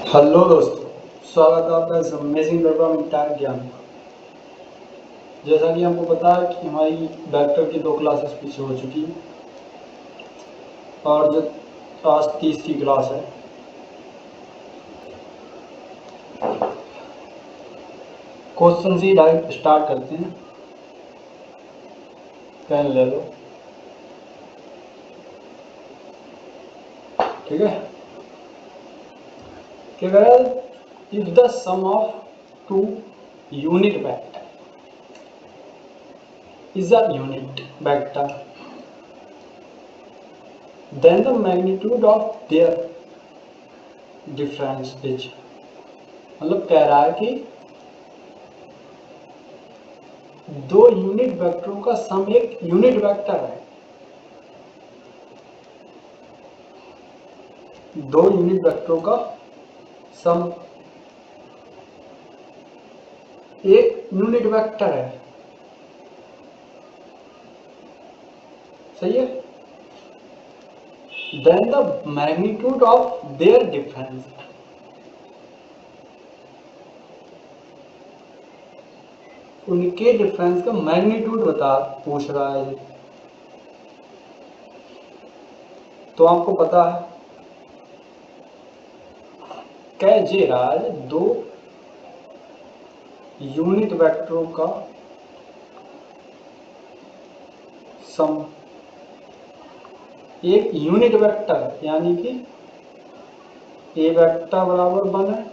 Hello दोस्तों, स्वागत है आपका इस अमेजिंग प्रोग्राम इंटायर ज्ञान का। जैसा कि हमको पता है कि हमारी वेक्टर की 2 क्लासेस पीछे हो चुकी हैं और जो आज तीसरी क्लास है। क्वेश्चन से डायरेक्ट स्टार्ट करते हैं। पेन ले लो, ठीक है। क्या कह रहा है? If the sum of 2 unit vector is a unit vector, then the magnitude of their difference is, मतलब कह रहा है कि 2 यूनिट वेक्टरों का सम एक यूनिट वेक्टर है। 2 यूनिट वेक्टरों का सम एक यूनिट वेक्टर है। सही है। Then the magnitude of their difference, उनके डिफरेंस का मैग्नीट्यूड पूछ रहा है। तो आपको पता है कह जे रहा है 2 यूनिट वेक्टरों का सम एक यूनिट वेक्टर, यानी कि ए वेक्टर बराबर 1 है,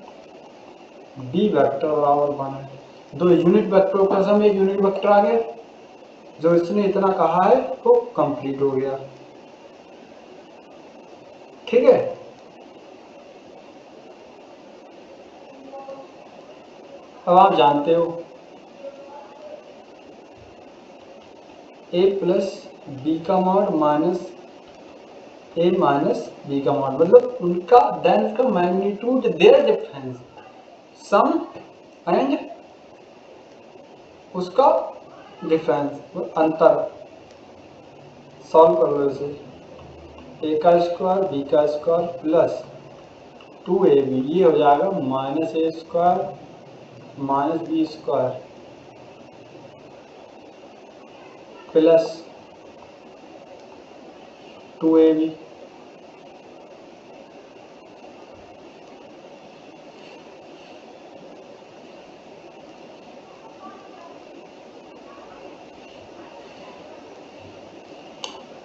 बी वेक्टर बराबर 1 है। 2 यूनिट वेक्टरों का सम एक यूनिट वेक्टर आ गया। जो इसने इतना कहा है वो कंप्लीट हो गया। ठीक है। अब आप जानते हो ए प्लस बी का mod minus A minus B का मॉड, मतलब उनका देन का magnitude their difference sum and उसका डिफरेंस अंतर। सॉल्व कर लो इसे। ए का स्क्वायर बी का स्क्वायर प्लस 2ab, ये हो जाएगा minus A square minus B square plus 2ab।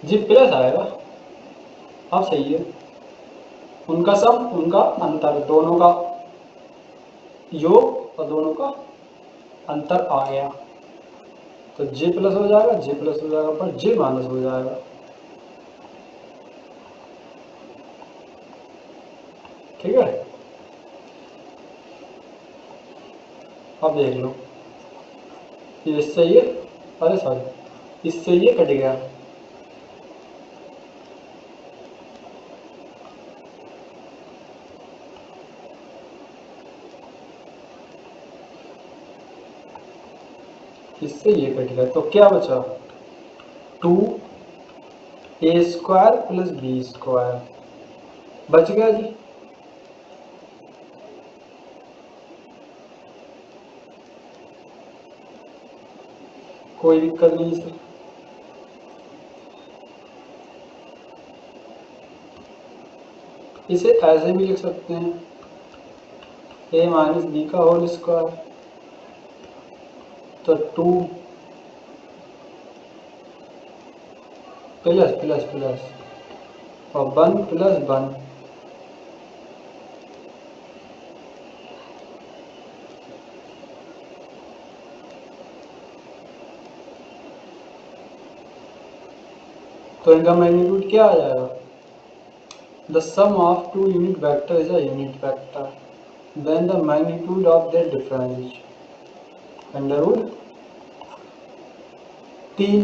जी प्लस आएगा। अब सही है। उनका सम उनका अंतर, दोनों का योग और दोनों का अंतर आ गया तो जे प्लस हो जाएगा, जे प्लस हो जाएगा पर जे माइनस हो जाएगा। ठीक है। अब देख लो, इससे ये, अरे सॉरी, इससे ये कट गया। इससे ये कट गया तो क्या बचा? 2a square plus B square बच गया जी। कोई दिक्कत नहीं इसमें। इसे ऐसे भी लिख सकते हैं, a माइनस बी का होल स्क्वायर, तो 2 प्लस प्लस प्लस और 1 प्लस 1, तो इनका मैग्नीट्यूड क्या आ जाएगा? The sum of 2 unit vector is a unit vector, then the magnitude of their difference under root 3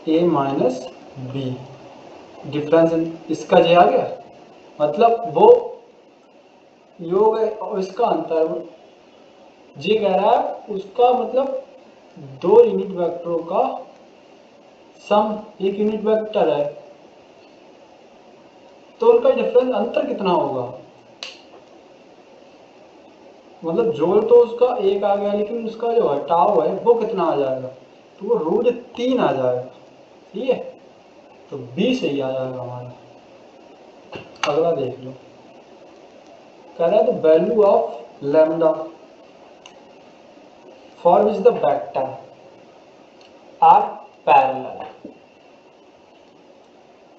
a minus B. Difference इसका जे आ गया, मतलब वो योग है और इसका अंतर जे कह रहा है उसका मतलब दो यूनिट वेक्टरों का सम एक यूनिट वेक्टर है, तो उनका डिफरेंस अंतर कितना होगा? मतलब जोड़ तो उसका एक आ गया, लेकिन उसका जो घटाव है वो कितना आ जाएगा? तो वो √3 आ जाएगा। ठीक है, तो बी सही आ जाएगा हमारा। अगला देख लो, कह रहा है the value of lambda for which the vector are parallel.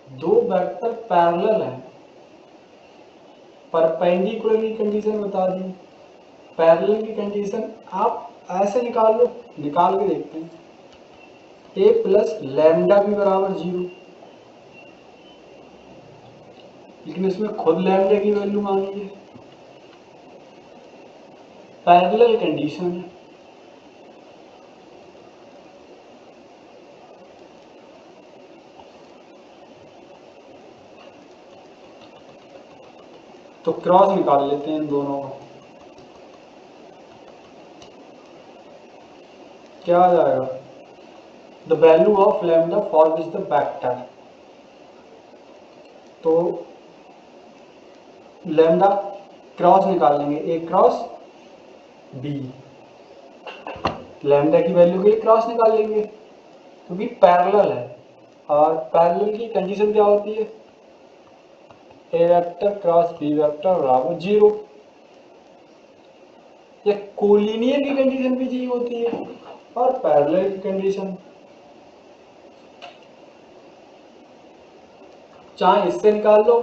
दो वेक्टर पैरेलल हैं, परपेंडिकुलर की कंडीशन बता दी, पैरेलल की कंडीशन आप ऐसे निकाल लो, निकाल के देखते हैं। ए प्लस लैम्डा भी बराबर 0, लेकिन इसमें खुद लैम्डा की वैल्यू मांगी है, पैरेलल कंडीशन है। तो क्रॉस निकाल लेते हैं इन दोनों का, क्या आ जाएगा? The value of lambda for which the vector, तो लैम्डा क्रॉस निकाल लेंगे, ए क्रॉस बी, लैम्डा की वैल्यू के क्रॉस निकाल लेंगे क्योंकि पैरेलल है, और पैरेलल की कंडीशन क्या होती है? A vector cross B vector बराबर 0। या कोलिनियर की कंडीशन भी चाहिए होती है, और पैरेलल की कंडीशन, चाहे इससे निकाल लो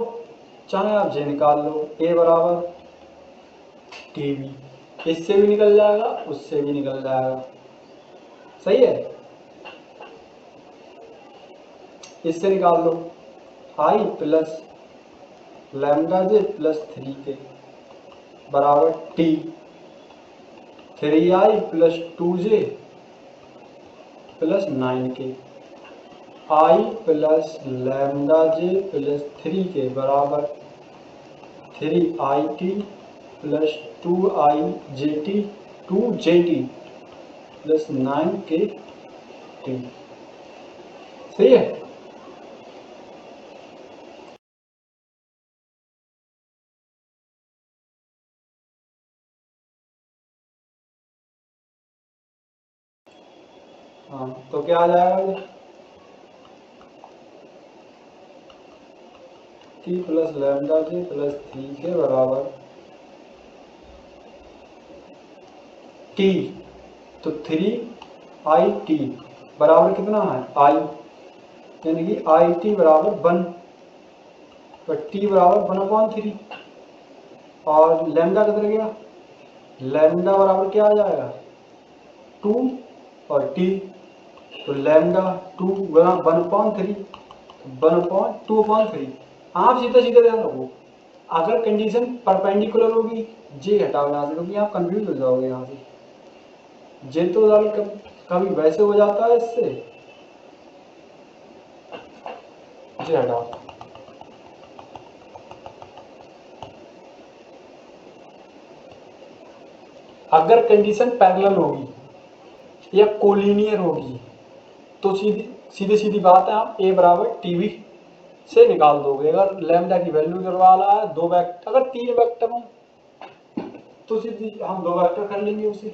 चाहे आप जे निकाल लो, ए बराबर टी बी, इससे भी निकल जाएगा उससे भी निकल जाएगा। सही है, इससे निकाल लो आई प्लस लैम्डा जे प्लस 3k बराबर T, 3i plus 2j plus 9k, आई प्लस लैम्डा जे प्लस 3k बराबर 3it plus 2jt plus 9k T. सही है, हाँ तो क्या आ जाएगा? टी प्लस लैम्डा जे प्लस 3k बराबर टी, तो 3it बराबर कितना है? आई, यानी कि it बराबर 1, तो टी बराबर 1/3, और लैम्डा कितना गया? लैम्डा बराबर क्या आ जाएगा? 2 और टी, तो लैम्डा 2 गुना 1/3, 1/2/3। आप सीधा सीधा ध्यान रखो, अगर कंडीशन परपेंडिकुलर होगी जे हटाओ यहाँ से, क्योंकि आप कंफ्यूज हो जाओगे यहाँ से। जे तो कभी वैसे हो जाता है, इससे जे हटाओ। अगर कंडीशन पैरेलल होगी या कोलिनियर होगी तो सीधी सीधी बात है, आप ए बराबर टीवी से निकाल दोगे। अगर लैम्डा की वैल्यू करवाना है दो वेक्टर, अगर 3 वेक्टर हो तो सीधी हम 2 वेक्टर कर लेंगे उसे।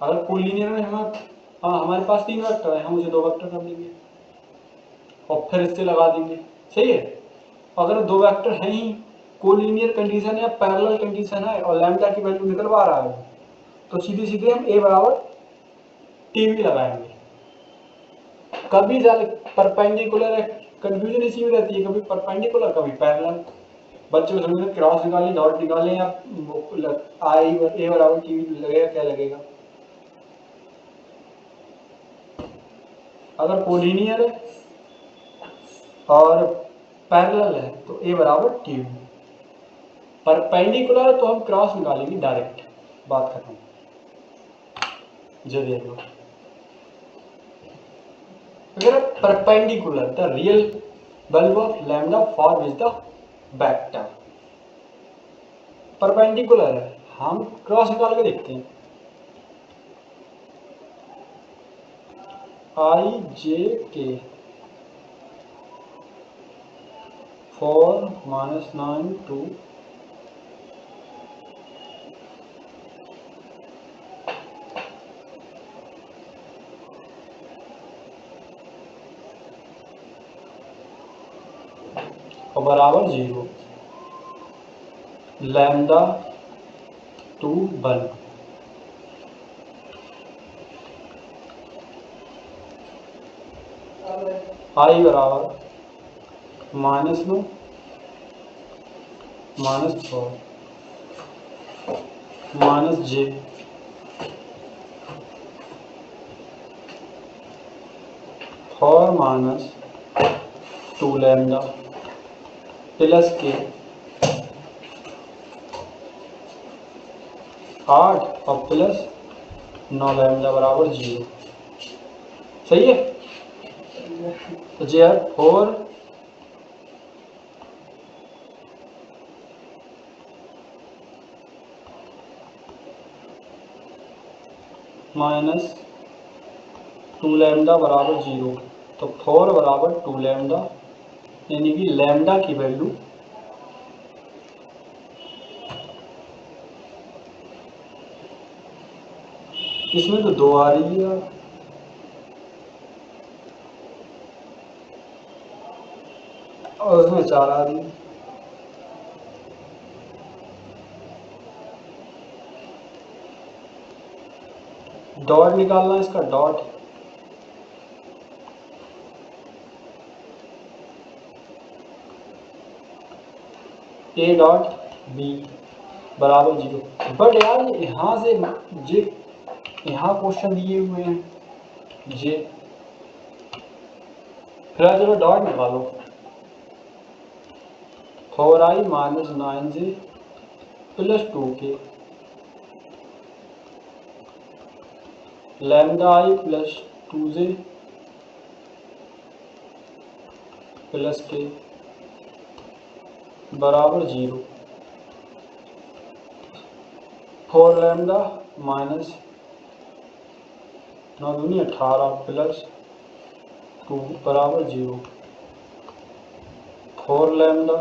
अगर कोलिनियर में हमारे पास 3 वेक्टर है, हम उसे 2 वेक्टर कर लेंगे और फिर इससे लगा देंगे। सही है, अगर 2 वेक्टर है ही, कोलिनियर कंडीशन या पैरेलल कंडीशन है और लैम्डा की वैल्यू निकलवा रहा है, तो सीधे सीधे हम ए बराबर टीवी लगाएंगे। कभी परपेंडिकुलर है, कंफ्यूजन इसी में रहती है, कभी परपेंडिकुलर कभी पैरेलल। बच्चे को समझ क्रॉस निकालें डॉट निकालें या आई ए बराबर टीवी लगेगा, क्या लगेगा? अगर कोलिनियर है और पैरेलल है तो ए बराबर टीवी, परपेंडिकुलर है तो हम क्रॉस निकालेंगे डायरेक्ट, बात खत्म। जो देख लो, अगर perpendicular the real value of lambda for which the vector, perpendicular है हम क्रॉस निकाल के देखते हैं। आई जे के 4 - 9 2 और बराबर 0 लैम्डा 2 1 आई बराबर -9 -4 -j 4 - 2 लैम्डा प्लस के 8 और प्लस 9 लैम्डा बराबर 0। सही है। तो जे 4 - 2 लैम्डा बराबर 0। तो 4 बराबर 2 लैम्डा, यानी कि लैम्डा की वैल्यू इसमें तो 2 आ रही है और उसमें 4 आ रही है। डॉट निकालना है इसका, डॉट ए डॉट बी बराबर 0। बट यार यहाँ से जे यहाँ क्वेश्चन दिए हुए हैं जे, फिर चलो डॉट निकालो। 4i - 9j plus 2k lambda i plus 2j plus के बराबर 0। 4 लैम्डा माइनस 9 दूनी 18 प्लस 2 बराबर 0। 4 लैम्डा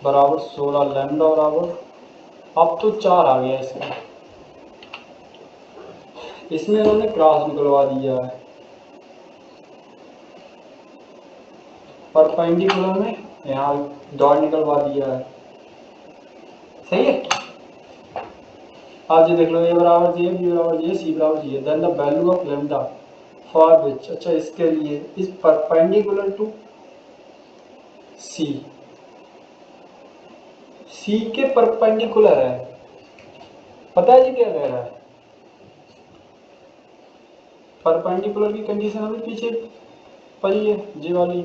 बराबर 16 लैम्डा बराबर, अब तो 4 आ गया इसमें इन्होंने क्रॉस निकलवा दिया है परपेंडिकुलर में, यहाँ डॉट निकलवा दिया है। सही है। आप ये देख लो, ए बराबर जे, बी बराबर जे, सी बराबर G, then the value of lambda for which, अच्छा इसके लिए is perpendicular to C, C के परपेंडिकुलर है। पता है जी क्या कह रहा है? परपेंडिकुलर की कंडीशन अभी पीछे पड़ी है, जी वाली,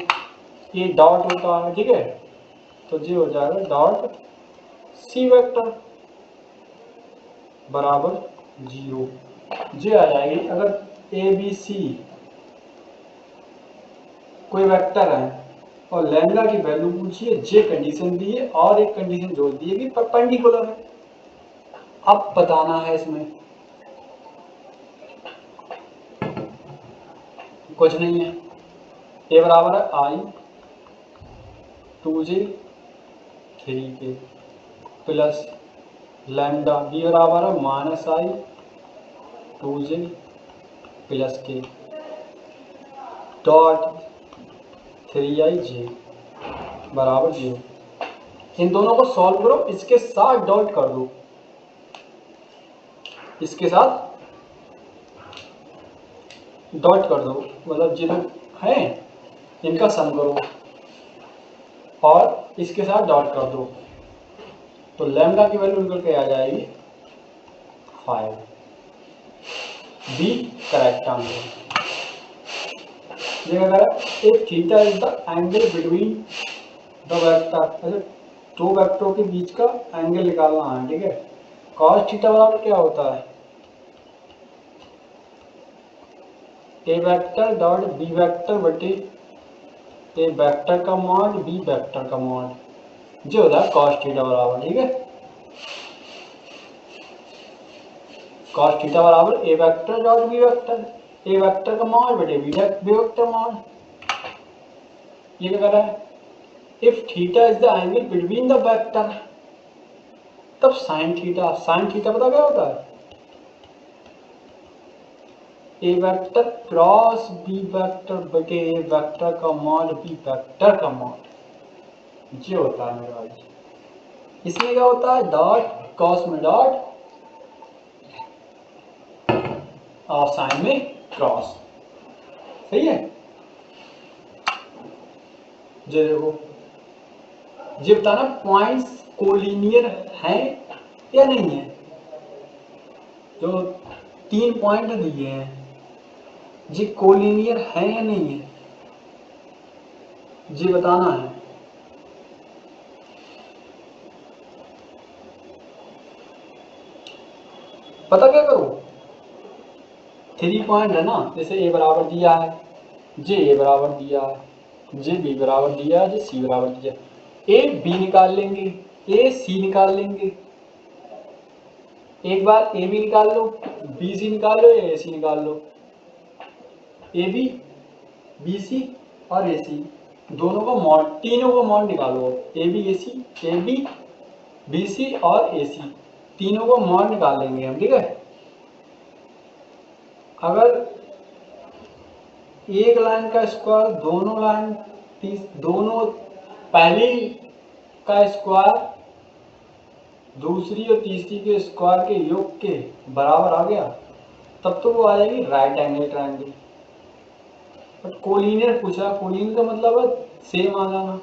ये डॉट होता है, ठीक है, तो जी हो जाएगा डॉट सी वेक्टर बराबर 0, जे आ जाएगी। अगर ए बी सी कोई वेक्टर है और लैम्डा की वैल्यू पूछी है, जे कंडीशन दी है और एक कंडीशन जोड़ दी है कि परपेंडिकुलर है। अब बताना है इसमें कुछ नहीं है। ए बराबर है आई 2j 3k plus lambda, B बराबर है -i 2j प्लस के डॉट 3ij बराबर 0। इन दोनों को सॉल्व करो, इसके साथ डॉट कर दो, इसके साथ डॉट कर दो, मतलब जिन है इनका सम करो और इसके साथ डॉट कर दो, तो लैम्डा की वैल्यू निकल के आ जाएगी 5। B correct answer. ये अगर एक theta is the angle between the vector, ऐसे दो वेक्टरों के बीच का एंगल निकालना है, ठीक है। कॉस थीटा बराबर क्या होता है? A vector dot B vector बटे ए वेक्टर का मॉड बी वेक्टर का मॉड, जो होता है कॉस थीटा बराबर, ठीक है। कॉस थीटा बराबर ए vector dot B vector, A vector का मॉड बटे बी वेक्टर मॉड। ये क्या कर रहा है, if theta is the angle between the vector, तब साइन थीटा पता क्या होता है, A vector cross B vector बटे ए वेक्टर का मॉड बी वेक्टर का मॉड, ये होता है मेरा भाई। इसमें क्या होता है, डॉट क्रॉस में डॉट और साइन में क्रॉस, सही है। ये देखो, ये बताना पॉइंट्स कोलिनियर हैं या नहीं है, जो 3 पॉइंट दिए हैं ये कोलिनियर है या नहीं है, ये बताना है। पता क्या करो, 3 पॉइंट है ना, जैसे ए बराबर दिया है, जे ए बराबर दिया है, जे बी बराबर दिया है, जे सी बराबर दिया है, ए बी निकाल लेंगे, ए सी निकाल लेंगे, एक बार ए बी निकाल लो, बी सी निकाल लो, ए सी निकाल लो, ए बी बी सी और ए सी दोनों का मॉड, तीनों का मॉड निकालो, A B A C, A B B C और ए सी तीनों को मॉड निकाल लेंगे हम, ठीक है। अगर एक लाइन का स्क्वायर दोनों पहली का स्क्वायर दूसरी और तीसरी के स्क्वायर के योग के बराबर आ गया, तब तो वो आ जाएगी right angle triangle. But collinear पूछा, कोलिनियर का मतलब है सेम आ जाना,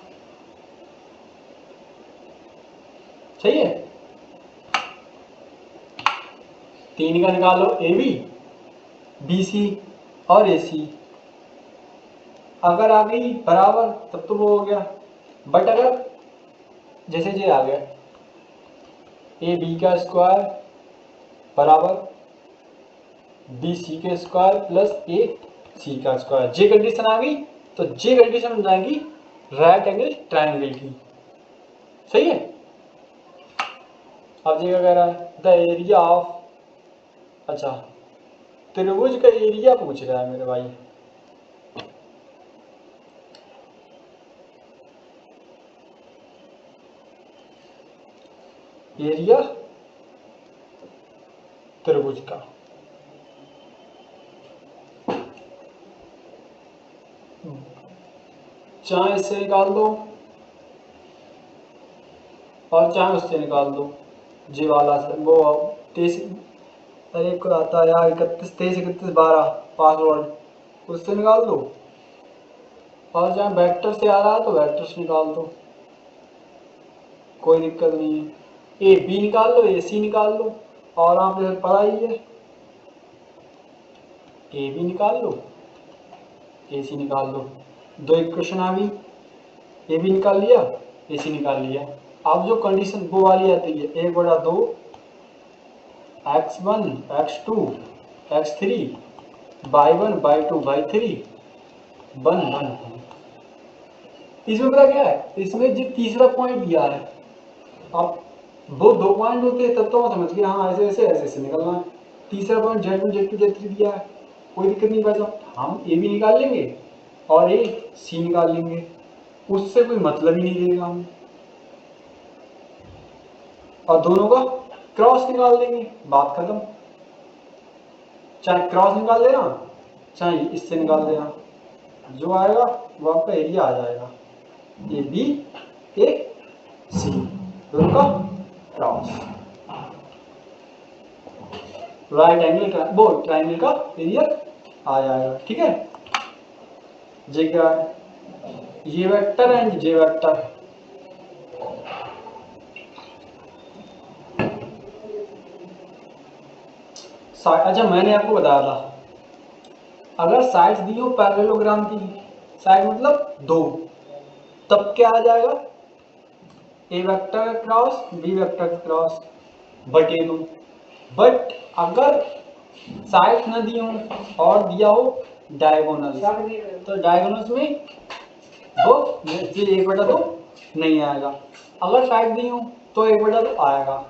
सही है। 3 का निकालो, ए बी बी सी और ए सी, अगर आ गई बराबर तब तो वो हो गया। बट अगर जैसे ये आ गया ए बी का स्क्वायर बराबर बी सी के स्क्वायर प्लस ए सी का स्क्वायर, जे कंडीशन आ गई तो जे कंडीशन हो जाएगी राइट एंगल ट्रायंगल की, सही है। अब ये क्या कह रहा है, द एरिया ऑफ, अच्छा त्रिभुज का एरिया पूछ रहा है मेरे भाई। एरिया त्रिभुज का, चाहे इससे निकाल दो और चाहे उससे निकाल दो, जी वाला से वो 23, अरे को आता है यार 31 23 31 12 पासवर्ड, उससे निकाल दो, और जहाँ वेक्टर से आ रहा है तो वेक्टर से निकाल दो, कोई दिक्कत नहीं है। ए बी निकाल लो, ए सी निकाल लो, और आप इधर पढ़ा ही है, ए बी निकाल लो, ए सी निकाल लो, 2 इक्वेशन आ गई, ए बी निकाल लिया, ए सी निकाल लिया। अब जो कंडीशन वो वाली आती है 1/2 x1 x2 x3 y1 y2 y3 1 1, इसमें पता क्या है, इसमें जो तीसरा पॉइंट दिया है, अब वो 2 पॉइंट होते हैं तब तो मैं समझ गया हाँ ऐसे ऐसे ऐसे ऐसे निकलना है। तीसरा पॉइंट Z1 Z2 Z3 दिया है, कोई दिक्कत नहीं भाई, हम ए बी निकाल लेंगे और ए सी निकाल लेंगे, उससे कोई मतलब ही नहीं रहेगा हमें, और दोनों का क्रॉस निकाल देंगे, बात खत्म। चाहे क्रॉस निकाल देना चाहे इससे निकाल देना, जो आएगा वो आपका एरिया आ जाएगा, ए बी ए सी दोनों का क्रॉस, राइट एंगल वो ट्रायंगल का एरिया आ जाएगा, ठीक है। जे क्या है, ये वेक्टर एंड जे वेक्टर, अच्छा मैंने आपको बताया था, अगर साइड्स दी हो पैरेललोग्राम की, साइड मतलब 2, तब क्या आ जाएगा, ए वेक्टर का क्रॉस बी वेक्टर का क्रॉस बटे 2। बट अगर साइड न दी हो और दिया हो डायगोनल, तो डायगोनल्स में वो ये 1/2 नहीं आएगा, अगर साइड दी हो तो 1/2 आएगा,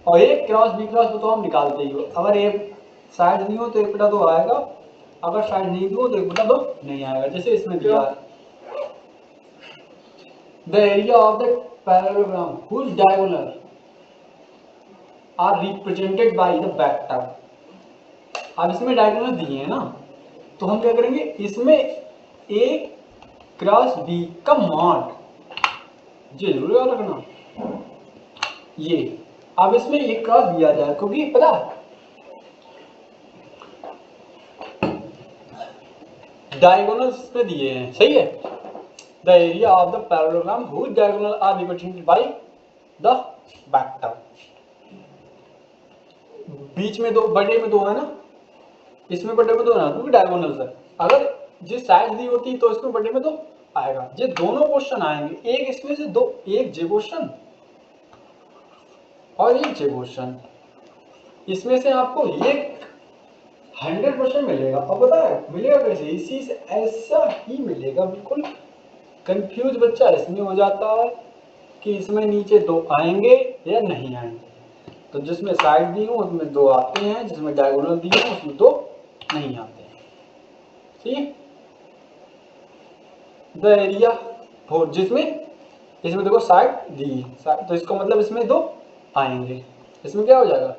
और एक क्रॉस बी क्रॉस तो हम निकालते ही हो, अगर एक साइड दी हो तो 1/2 आएगा अगर साइड नहीं दो तो बता दो नहीं आएगा। जैसे इसमें दिया है the area of the parallelogram whose diagonal are represented by the vector. अब इसमें डायगोनल दिए हैं ना, तो हम क्या करेंगे, इसमें ए क्रॉस बी का मॉड, ये जरूर याद रखना ये। अब इसमें ए क्रॉस बी आ जाए, क्योंकि पता डायगोनल्स पे दिए हैं, सही है। The area of the parallelogram whose diagonal are represented by the vector. बीच में दो, बड़े में दो है ना, इसमें बड़े में दो ना, क्योंकि डायगोनल्स है। अगर जिस साइड दी होती तो इसमें बड़े में दो आएगा। ये दोनों क्वेश्चन आएंगे, एक इसमें से दो, एक जे क्वेश्चन और एक जे क्वेश्चन, इसमें से आपको एक 100% मिलेगा। और पता है मिलेगा कैसे, इसी से ऐसा ही मिलेगा। बिल्कुल कंफ्यूज बच्चा इसमें हो जाता है कि इसमें नीचे दो आएंगे या नहीं आएंगे। तो जिसमें साइड दी हो उसमें दो आते हैं, जिसमें डायगोनल दी हो उसमें दो नहीं आते हैं। ठीक, द एरिया फोर, जिसमें इसमें देखो साइड दी, तो इसका मतलब इसमें दो आएंगे। इसमें क्या हो जाएगा,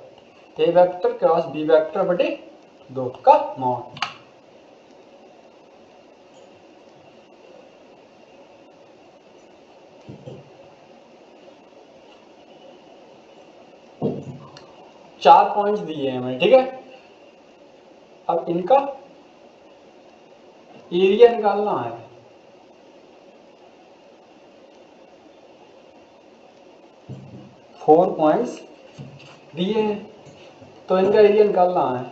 ए वेक्टर क्रॉस बी वेक्टर बटे दो का मॉड। चार पॉइंट्स दिए हैं हमें, ठीक है। अब इनका एरिया निकालना है। फोर पॉइंट्स दिए हैं तो इनका एरिया निकालना है।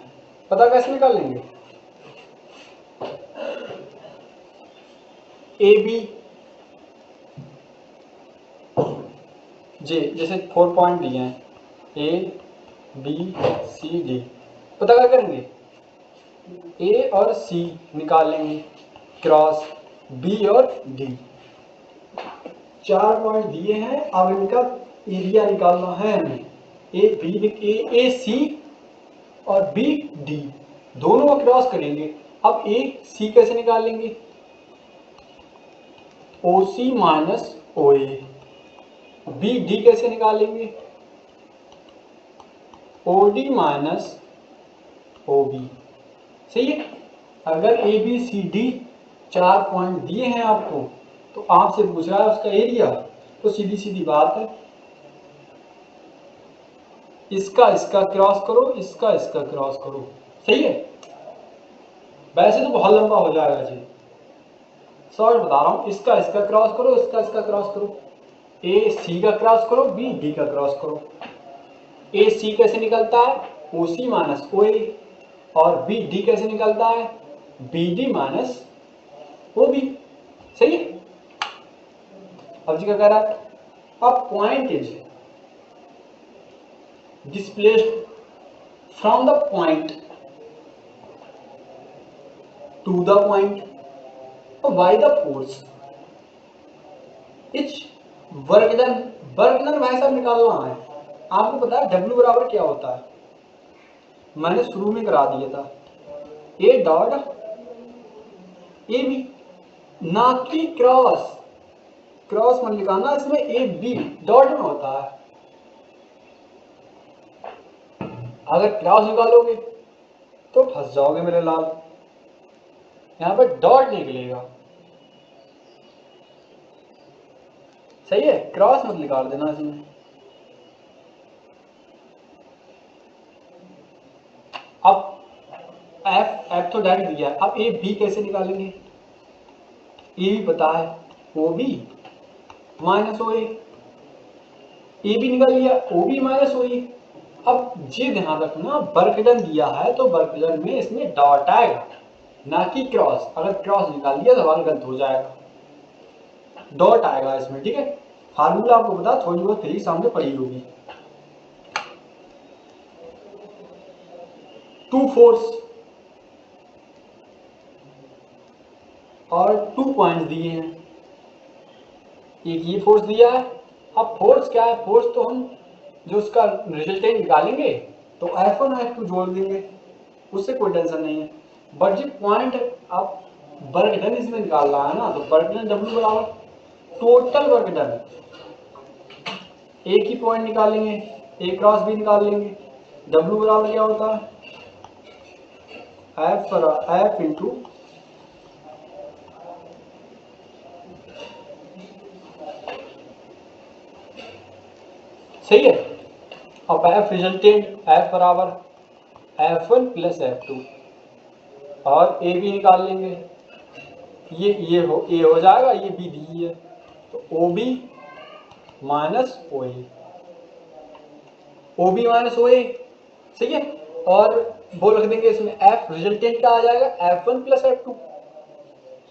पता कैसे निकालेंगे, ए बी जे, जैसे 4 पॉइंट दिए हैं ए बी सी डी, पता क्या करेंगे, ए और सी निकालेंगे क्रॉस बी और डी। 4 पॉइंट दिए हैं, अब इनका एरिया निकालना है हमें। ए सी और बी डी दोनों को क्रॉस करेंगे। अब ए सी कैसे निकालेंगे, O C minus O A. B D कैसे निकालेंगे, O D minus O B. सही है। अगर A B C D 4 point दिए हैं आपको, तो आपसे पूछ रहा है उसका एरिया, तो सीधी सीधी बात है, इसका इसका क्रॉस करो, इसका इसका क्रॉस करो। सही है। वैसे तो बहुत लंबा हो जाएगा जी, सॉरी बता रहा हूं, इसका इसका क्रॉस करो, इसका इसका क्रॉस करो, ए सी का क्रॉस करो, बी डी का क्रॉस करो। ए सी कैसे निकलता है, ओ सी माइनस ओ ए, और बी डी कैसे निकलता है, B D minus O B. सही है। अब जी क्या कह रहा है, अब point is displaced from the point to the point by the force which work done। Work done भाई साहब निकालना है। आपको पता है W बराबर क्या होता है, मैंने शुरू में करा दिया था, ए डॉट ए बी, ना कि क्रॉस। क्रॉस मत निकालना, इसमें ए बी डॉट में होता है। अगर क्रॉस निकालोगे तो फंस जाओगे मेरे लाल, यहां पर डॉट निकलेगा। सही है, क्रॉस मत निकाल देना इसमें। अब एफ तो डायरेक्ट दिया है, अब ए बी कैसे निकालेंगे, ए भी पता है, O B minus O A B निकाल लिया, ओ बी माइनस ओ ए। अब ये ध्यान रखना, वर्क डन दिया है तो वर्क डन में इसमें डॉट आएगा, ना कि क्रॉस। अगर क्रॉस निकाल दिया तो सवाल गलत हो जाएगा, डॉट आएगा इसमें। ठीक है, फार्मूला आपको पता, थोड़ी बहुत थ्री सामने पड़ी होगी। टू फोर्स और 2 पॉइंट दिए हैं, एक ये फोर्स दिया है। अब फोर्स क्या है, फोर्स तो हम जो उसका रिजल्टेंट निकालेंगे तो F1 और F2 जोड़ देंगे, उससे कोई टेंशन नहीं है। बट जो पॉइंट आप वर्क डन इसमें निकाल रहा है ना, तो वर्क डन W बराबर टोटल वर्क डन, एक ही पॉइंट निकालेंगे, A क्रॉस B निकाल लेंगे, W बराबर क्या होता है F इंटू सही है। अब F रिजल्टेंट F बराबर F1 प्लस F2 और A भी निकाल लेंगे, ये हो A हो जाएगा, ये B दी है तो OB minus OA, OB minus OA सही है। और वो रख देंगे इसमें F रिजल्टेंट क्या आ जाएगा F1 प्लस F2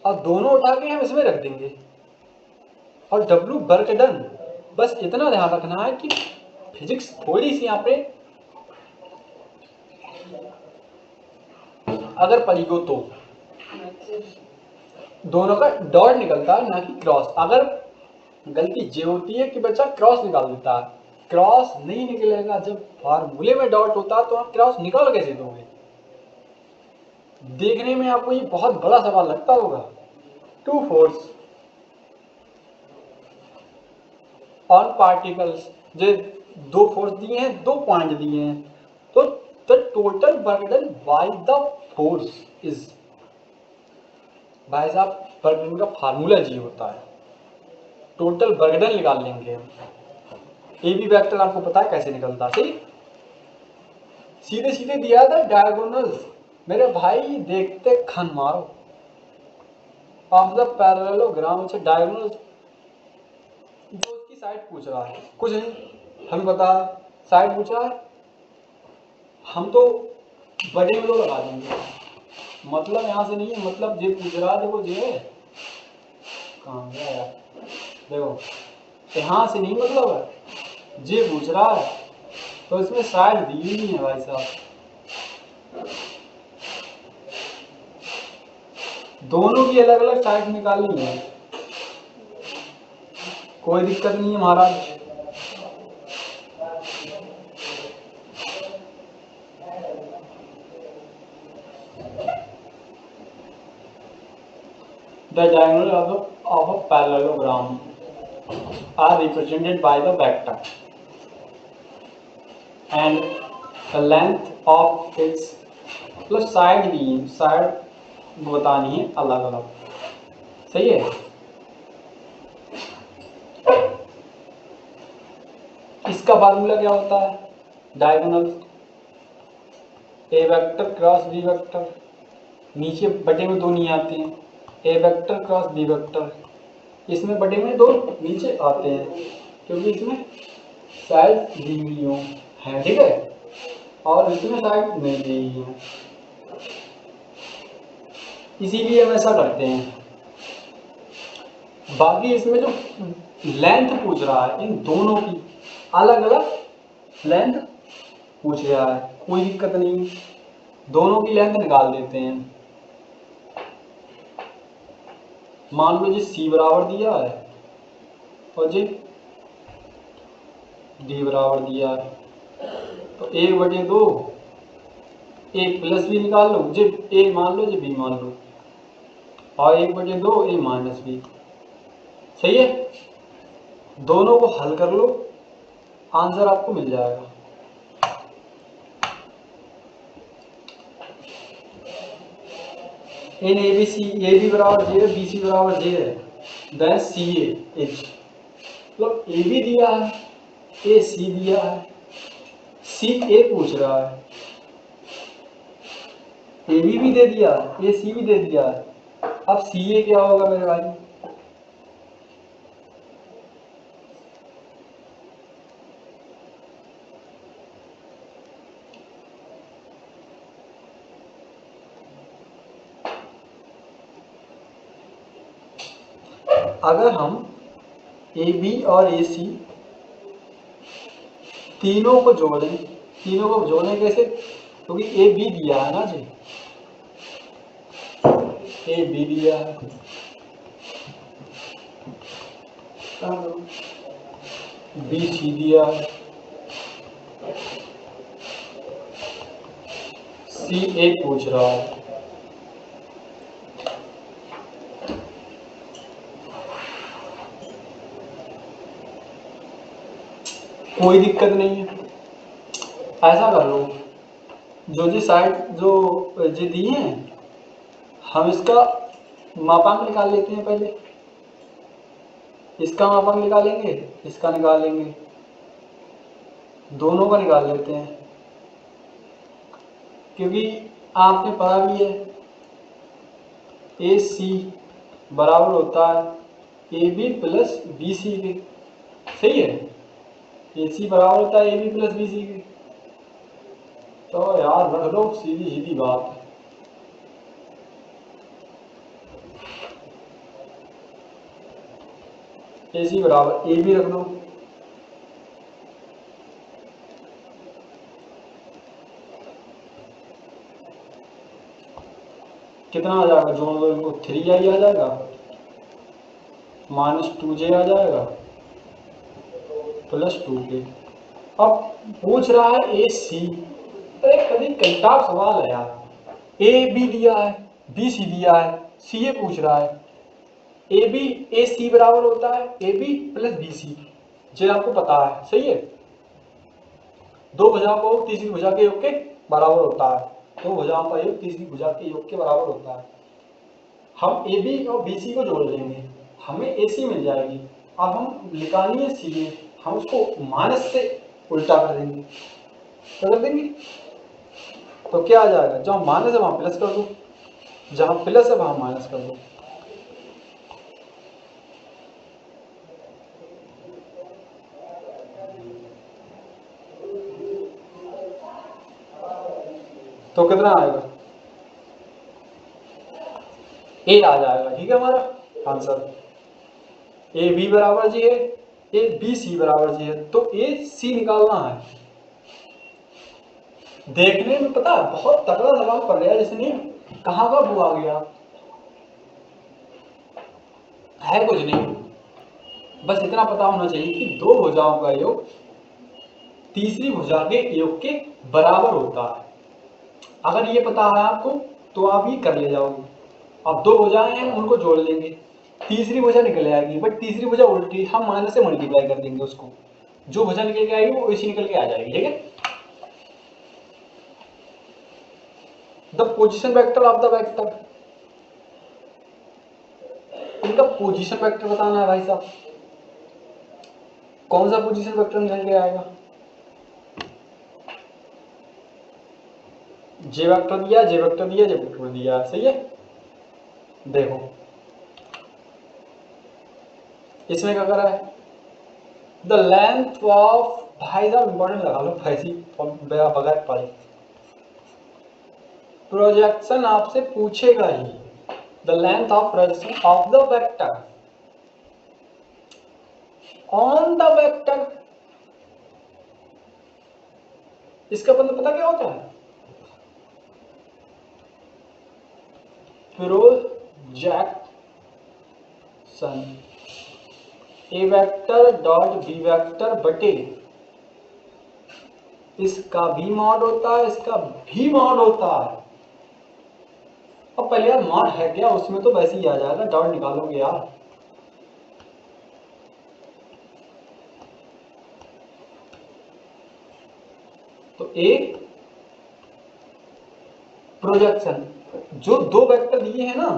और दोनों उठा के हम इसमें रख देंगे और W वर्क डन। बस इतना ध्यान रखना है कि फिजिक्स थोड़ी सी यहाँ पे अगर पड़ी हो तो दोनों का डॉट निकलता है ना कि क्रॉस। अगर गलती ये होती है कि बच्चा क्रॉस निकाल देता है, क्रॉस नहीं निकलेगा, जब फार्मूले में डॉट होता है तो आप क्रॉस निकाल कैसे दोगे। देखने में आपको ये बहुत बड़ा सवाल लगता होगा। टू फोर्स ऑन पार्टिकल्स, जो दो फोर्स दिए हैं, दो पॉइंट दिए हैं, तो the total work done by the force is, भाई साहब वर्क डन का फार्मूला जी होता है, टोटल वर्क डन निकाल लेंगे हम। ए बी वेक्टर आपको पता है कैसे निकलता है, सही सीधे सीधे दिया था डायगोनल्स, मेरे भाई देखते खन मारो ऑफ द पैरेललोग्राम से डायगोनल्स, जो उसकी साइड पूछ रहा है कुछ नहीं हमें पता है, साइड पूछ रहा है हम तो बड़े में तो लगा देंगे, मतलब यहाँ से नहीं है, मतलब ये पूछ रहा है, देखो ये कहाँ गया यार, देखो यहाँ से नहीं मतलब है, ये पूछ रहा है तो इसमें साइड दी ही नहीं है भाई साहब, दोनों की अलग अलग साइड निकालनी है, कोई दिक्कत नहीं है महाराज। The diagonal of a parallelogram are represented by the vector and the length of its मतलब साइड दी साइड बतानी है अलग अलग, सही है। इसका फार्मूला क्या होता है, diagonal A vector cross B vector, नीचे बटे में दो नहीं आते हैं, A vector cross B vector, इसमें बटे में दो नीचे आते हैं क्योंकि इसमें साइड दी हुई है, ठीक है, और इसमें साइड नहीं दी हुई है, इसीलिए हम ऐसा करते हैं। बाकी इसमें जो लेंथ पूछ रहा है इन दोनों की अलग अलग लेंथ पूछ रहा है, कोई दिक्कत नहीं, दोनों की लेंथ निकाल देते हैं। मान लो जी C बराबर दिया है और जी D बराबर दिया है, तो 1/2 एक प्लस भी निकाल लो, जी A मान लो जी B मान लो, और 1/2 A माइनस B, सही है। दोनों को हल कर लो, आंसर आपको मिल जाएगा। इन ए बी बराबर जे है, बी सी बराबर जे है, देन सी ए एच, मतलब ए बी दिया है, ए सी दिया है, सी ए पूछ रहा है, ए बी भी दे दिया, ए सी भी दे दिया, अब सी ए क्या होगा मेरे भाई, अगर हम ए बी और ए सी तीनों को जोड़ें, तीनों को जोड़ें कैसे, क्योंकि ए बी दिया है ना जी, ए बी दिया है, बी सी दिया है, सी ए पूछ रहा है, कोई दिक्कत नहीं है। ऐसा कर लो, जो जी साइड जो जी दिए हैं हम इसका मापांक निकाल लेते हैं। पहले इसका मापांक निकालेंगे, इसका निकालेंगे, दोनों का निकाल लेते हैं, क्योंकि आपने पढ़ा भी है ए सी बराबर होता है A B plus B C के। सही है, ए सी बराबर होता है A B plus B C के। तो यार रख दो, सीधी सीधी बात है। ए सी बराबर ए बी रख दो, कितना आ जाएगा, जोड़ दो इनको, 3i आ जाएगा -2j आ जाएगा प्लस 2k। अब पूछ रहा है ए सी, अरे कभी कंटा सवाल है यार। ए बी दिया है, बी सी दिया है, सी ए पूछ रहा है। ए बी ए सी बराबर होता है A B plus B C, ये आपको पता है। सही है, दो भुजाओं का योग तीसरी भुजा के योग के बराबर होता है, दो भुजाओं का योग तीसरी भुजा के योग के बराबर होता है। हम ए बी और बी सी को जोड़ लेंगे, हमें ए सी मिल जाएगी। अब हम निकालनी है सी ए, हम उसको माइनस से उल्टा कर देंगे, कर देंगे तो क्या आ जाएगा, जहाँ माइनस है वहां प्लस कर दो, जहां प्लस है वहां माइनस कर दो। तो कितना आएगा, ए आ जाएगा। ठीक है, हमारा आंसर ए बी बराबर जी है, ए बी सी बराबर जी है, तो ए सी निकालना है। देखने में पता है बहुत तगड़ा सवाल पड़ गया, जैसे नहीं कहाँ का वो आ गया है, कुछ नहीं, बस इतना पता होना चाहिए कि दो भुजाओं का योग तीसरी भुजा के योग के बराबर होता है। अगर ये पता है आपको तो आप ये कर ले जाओगे। अब दो भुजाएं हैं उनको जोड़ लेंगे, तीसरी भुजा निकल आएगी, बट तीसरी भुजा उल्टी, हम माइनस से मल्टीप्लाई कर देंगे उसको, जो भुजा निकल के आएगी वो इसी निकल के आ जाएगी। ठीक है, the position vector of the vector, इनका पोजीशन वेक्टर बताना है भाई साहब। कौन सा पोजीशन वेक्टर निकल के आएगा, जे वेक्टर दिया, जे वेक्टर दिया, जे वेक्टर दिया। सही है, देखो इसमें क्या करा है, द लेंथ ऑफ, भाई साहब इंपॉर्टेंट लगा लो भाई बगैर पढ़े, प्रोजेक्शन आपसे पूछेगा ही। The length of projection of the vector on the vector, इसका मतलब पता क्या होता है, projection A vector dot B vector बटे, इसका भी मॉड होता है, इसका भी मॉड होता है। अब पहले यार मॉड है क्या, उसमें तो वैसे ही आ जाएगा, डॉट निकालोगे यार। तो एक प्रोजेक्शन, जो दो वेक्टर दिए हैं ना,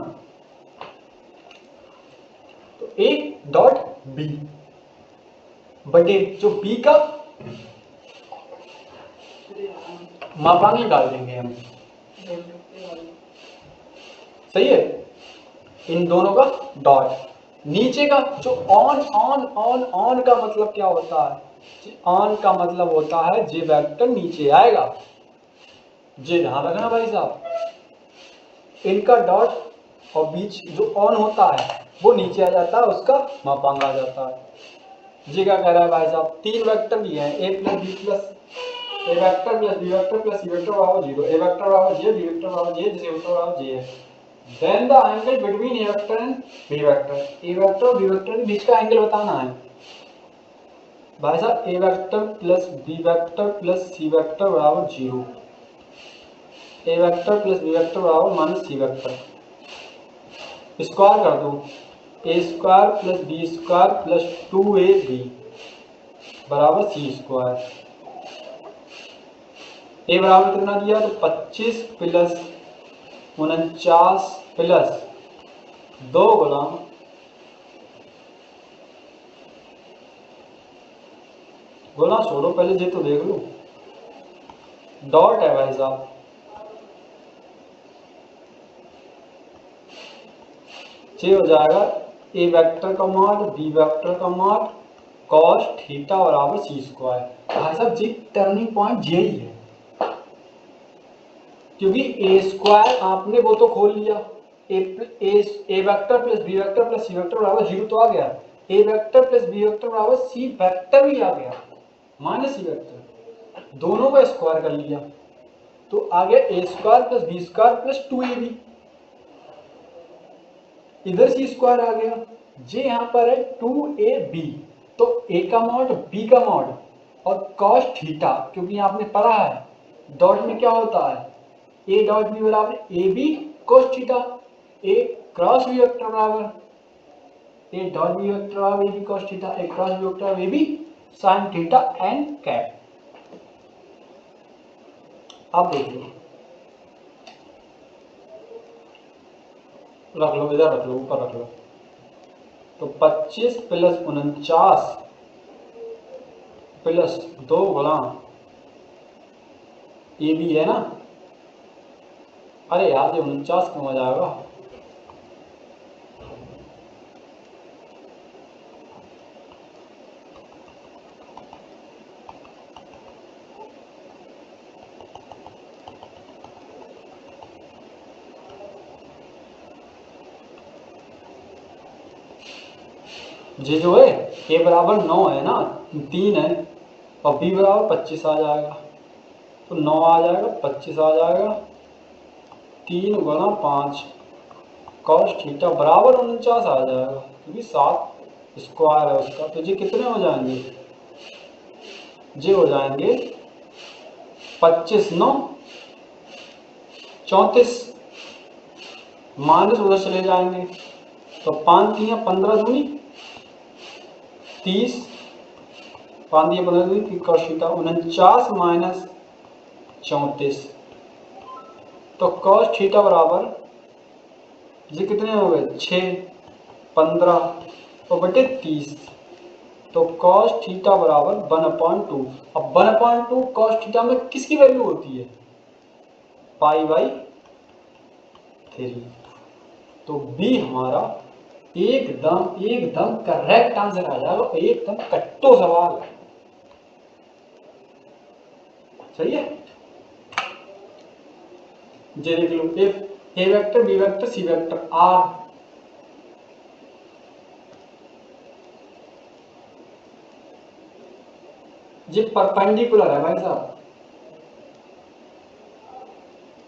तो एक डॉट बी बटे जो बी का मापांक निकाल देंगे हम। सही है, इन दोनों का डॉट, नीचे का जो ऑन ऑन ऑन ऑन का मतलब क्या होता है, ऑन का मतलब होता है जे वेक्टर नीचे आएगा, जे ध्यान रखना भाई साहब, इनका डॉट और बीच जो ऑन होता है वो नीचे आ जाता है, उसका मापांक आ जाता है। जी क्या कह रहा है भाई साहब, तीन वेक्टर दिए हैं, A plus B plus A vector plus B vector plus C vector बराबर 0, ए वेक्टर बराबर जे, बी वेक्टर बराबर जे, सी वेक्टर बराबर जे है। Then the angle between A vector and B vector, A vector और B vector के बीच का angle बताना है भाई साहब। A vector plus B vector plus C vector बराबर 0, A vector plus B vector बराबर माइनस सी वेक्टर, स्क्वायर कर दो, A square plus B square plus 2ab बराबर सी स्क्वायर। ए बराबर कितना दिया, तो 25 प्लस 49 प्लस 2 गुना गुना छोड़ो, पहले जे तो देख लो, डॉट है भाई साहब, ये हो जाएगा ए वेक्टर का मॉड बी वेक्टर का मॉड कॉस थीटा बराबर सी स्क्वायर। भाई साहब जी टर्निंग पॉइंट यही है, क्योंकि ए स्क्वायर आपने वो तो खोल लिया, A vector plus B vector plus C vector बराबर 0 तो आ गया, A vector plus B vector बराबर सी वेक्टर भी आ गया माइनस सी वेक्टर, दोनों का स्क्वायर कर लिया तो आ गया A square plus B square plus 2ab। इधर सी स्क्वायर आ गया, जे यहाँ पर है 2ab, तो ए का मॉड बी का मॉड और कॉस थीटा, क्योंकि आपने पढ़ा है डॉट में क्या होता है, ए डॉट बी बराबर A B cos theta, A cross B vector बराबर ए डॉट बी वेक्टर बराबर A B cos theta, A cross B vector बराबर A B sine theta N cap. आप देख लो, रख लो इधर, रख लो ऊपर रख लो, तो 25 प्लस 49 प्लस 2 गुना ए बी है ना, अरे यार ये 49 क्यों आ जाएगा, ये जो है ए बराबर 9 है ना, 3 है और बी बराबर 25 आ जाएगा, तो 9 आ जाएगा 25 आ जाएगा, 3 गुना 5 कॉस थीटा बराबर 49 आ जाएगा, क्योंकि 7 स्क्वायर है उसका, तो ये कितने हो जाएंगे, ये हो जाएंगे 25 9 34, माइनस उधर चले जाएंगे, तो 5 दिया 15 दूनी 30, 5 दिया 15 दूनी कॉस थीटा 49 माइनस 34, तो कॉस थीटा बराबर ये कितने हो गए 6 15 और बटे 30, तो कॉस थीटा बराबर 1/2। अब 1/2 कॉस थीटा में किसकी वैल्यू होती है, पाई बाई 3, तो बी हमारा एकदम एकदम करेक्ट आंसर आ जाएगा, एकदम कट्टो सवाल है, सही है। ये देख लो, A vector B vector C vector are, ये परपेंडिकुलर है भाई साहब,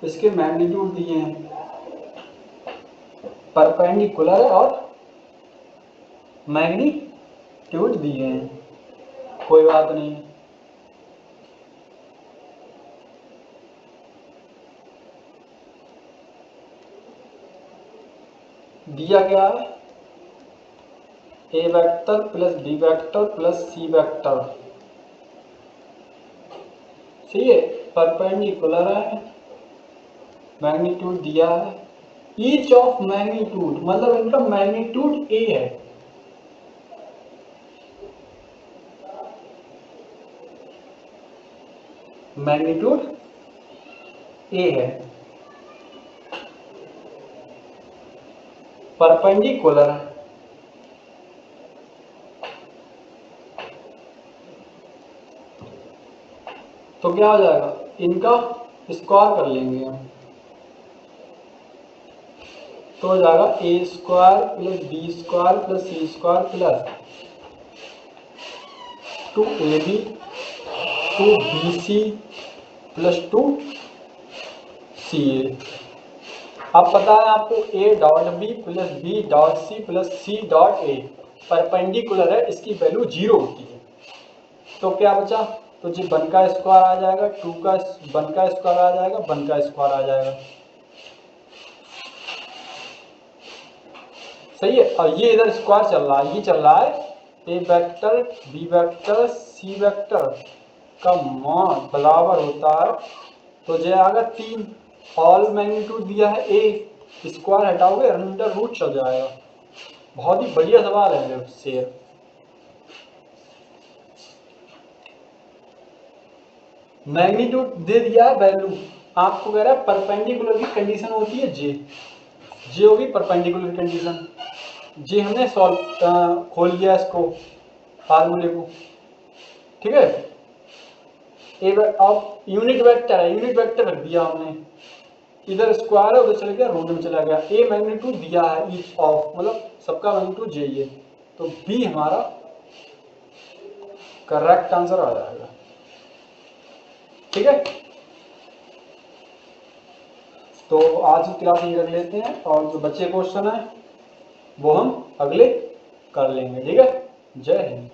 इसके मैग्नीट्यूड दिए हैं, परपेंडिकुलर है और मैग्नीट्यूड दिए हैं, कोई बात नहीं, दिया गया है A vector plus B vector plus C vector, सही है, परपेंडिकुलर है, मैग्नीट्यूड दिया है, ईच ऑफ मैग्नीट्यूड मतलब इनका मैग्नीट्यूड ए है, मैग्नीट्यूड ए है, परपेंडिकुलर है, तो क्या हो जाएगा, इनका स्क्वायर कर लेंगे हम, तो हो जाएगा A square plus B square plus C square plus 2ab 2bc plus 2ca। अब पता है आपको A dot B plus B dot C plus C dot A perpendicular है, इसकी वैल्यू 0 होती है, तो क्या बचा, तो जी 1 का स्क्वायर आ जाएगा, 2 का 1 का स्क्वायर आ जाएगा, 1 का स्क्वायर आ जाएगा, सही है। और ये इधर स्क्वायर चल रहा है, ये चल रहा है A vector B vector C vector का मान बराबर होता है तो जो आएगा 3, ऑल मैग्नीट्यूड दिया है ए, स्क्वायर हटाओगे अंडर रूट चल जाएगा। बहुत ही बढ़िया सवाल है शेर। मैग्नीट्यूड दे दिया है, वैल्यू आपको कह रहा है परपेंडिकुलर की कंडीशन होती है जे होगी परपेंडिकुलर कंडीशन। जे हमने सॉल्व खोल लिया इसको फार्मूले को, ठीक है। अब यूनिट वेक्टर है, यूनिट वेक्टर रख दिया हमने, इधर स्क्वायर है उधर चला गया रूट में चला गया। ए मैग्नीट्यूड दिया है ईच ऑफ, मतलब सबका मैग्नीट्यूड जे है, तो बी हमारा करेक्ट आंसर आ जाएगा, ठीक है। तो आज की क्लास ये रख लेते हैं और जो बच्चे क्वेश्चन है वो हम अगले कर लेंगे, ठीक है। जय हिंद।